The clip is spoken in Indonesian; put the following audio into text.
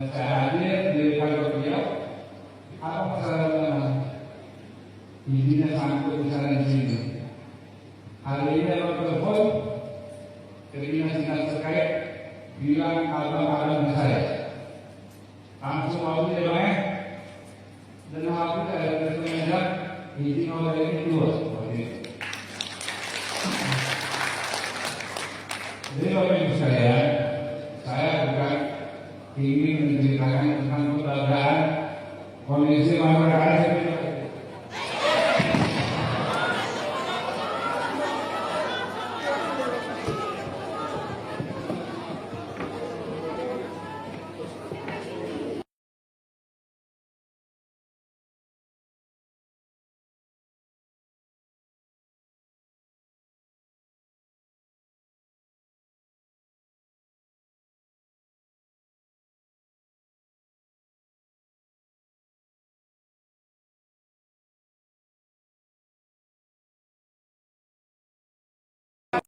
Saya hadir di kantor beliau. Apa masalah izinnya sampai di sana di sini? Hari ini lewat telepon, dinas terkait bilang abang-abang saya langsung aku tidak dan aku tidak ada izin oleh ini keluar.